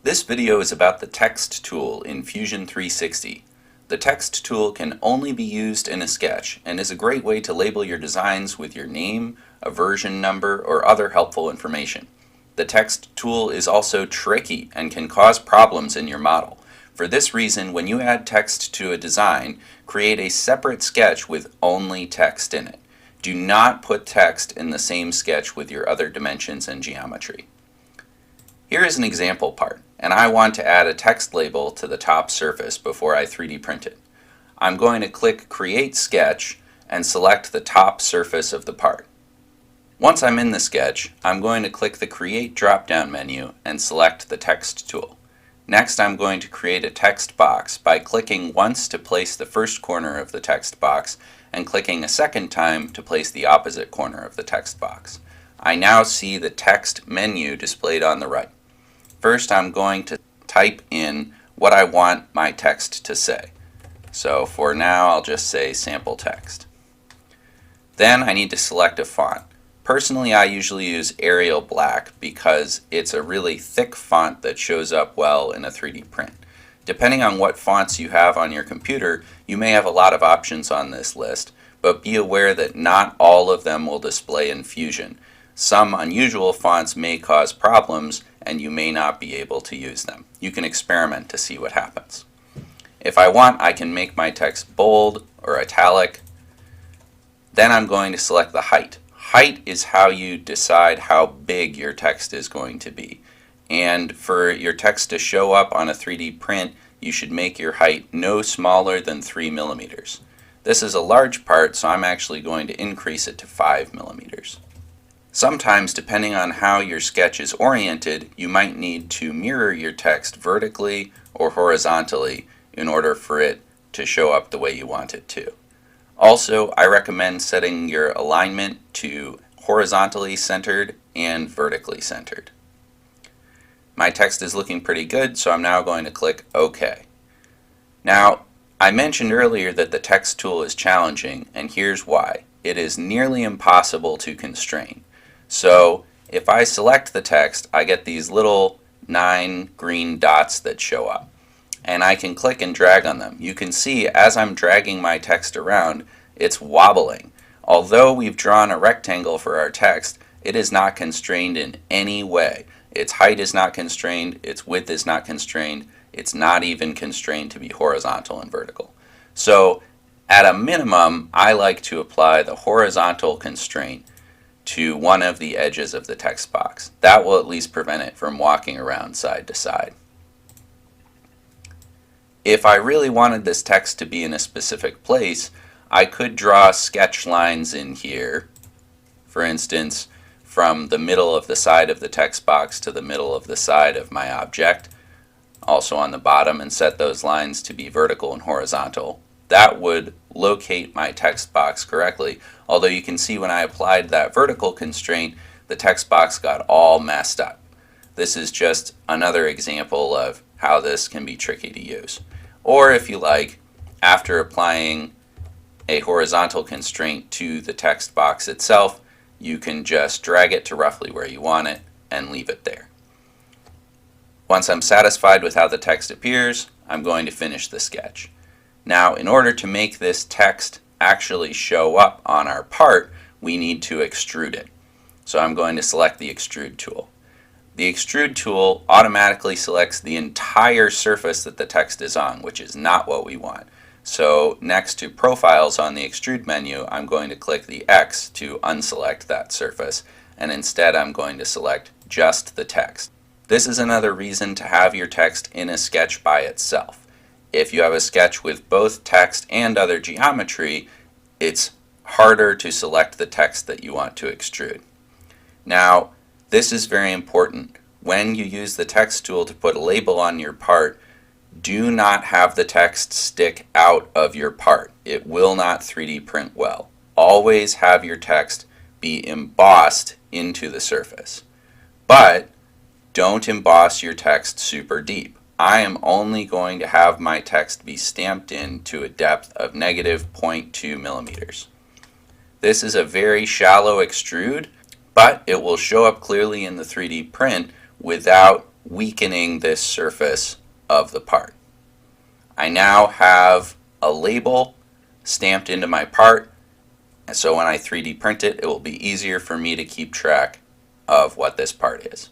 This video is about the text tool in Fusion 360. The text tool can only be used in a sketch and is a great way to label your designs with your name, a version number, or other helpful information. The text tool is also tricky and can cause problems in your model. For this reason, when you add text to a design, create a separate sketch with only text in it. Do not put text in the same sketch with your other dimensions and geometry. Here is an example part, and I want to add a text label to the top surface before I 3D print it. I'm going to click Create Sketch and select the top surface of the part. Once I'm in the sketch, I'm going to click the Create drop-down menu and select the Text tool. Next, I'm going to create a text box by clicking once to place the first corner of the text box and clicking a second time to place the opposite corner of the text box. I now see the text menu displayed on the right. First, I'm going to type in what I want my text to say. So for now, I'll just say sample text. Then I need to select a font. Personally, I usually use Arial Black because it's a really thick font that shows up well in a 3D print. Depending on what fonts you have on your computer, you may have a lot of options on this list, but be aware that not all of them will display in Fusion. Some unusual fonts may cause problems and you may not be able to use them. You can experiment to see what happens. If I want, I can make my text bold or italic. Then I'm going to select the height. Height is how you decide how big your text is going to be. And for your text to show up on a 3D print, you should make your height no smaller than 3 millimeters. This is a large part, so I'm actually going to increase it to 5 millimeters. Sometimes, depending on how your sketch is oriented, you might need to mirror your text vertically or horizontally in order for it to show up the way you want it to. Also, I recommend setting your alignment to horizontally centered and vertically centered. My text is looking pretty good, so I'm now going to click OK. Now, I mentioned earlier that the text tool is challenging, and here's why. It is nearly impossible to constrain. So if I select the text, I get these little 9 green dots that show up. And I can click and drag on them. You can see as I'm dragging my text around, it's wobbling. Although we've drawn a rectangle for our text, it is not constrained in any way. Its height is not constrained, its width is not constrained, it's not even constrained to be horizontal and vertical. So at a minimum, I like to apply the horizontal constraint to one of the edges of the text box. That will at least prevent it from walking around side to side. If I really wanted this text to be in a specific place, I could draw sketch lines in here. For instance, from the middle of the side of the text box to the middle of the side of my object, also on the bottom, and set those lines to be vertical and horizontal. That would locate my text box correctly, although you can see when I applied that vertical constraint, the text box got all messed up. This is just another example of how this can be tricky to use. Or if you like, after applying a horizontal constraint to the text box itself, you can just drag it to roughly where you want it and leave it there. Once I'm satisfied with how the text appears, I'm going to finish the sketch. Now, in order to make this text actually show up on our part, we need to extrude it. So I'm going to select the Extrude tool. The Extrude tool automatically selects the entire surface that the text is on, which is not what we want. So next to Profiles on the Extrude menu, I'm going to click the X to unselect that surface, and instead I'm going to select just the text. This is another reason to have your text in a sketch by itself. If you have a sketch with both text and other geometry, it's harder to select the text that you want to extrude. Now, this is very important. When you use the text tool to put a label on your part, do not have the text stick out of your part. It will not 3D print well. Always have your text be embossed into the surface. But don't emboss your text super deep. I am only going to have my text be stamped in to a depth of -0.2 millimeters. This is a very shallow extrude, but it will show up clearly in the 3D print without weakening this surface of the part. I now have a label stamped into my part, and so when I 3D print it, it will be easier for me to keep track of what this part is.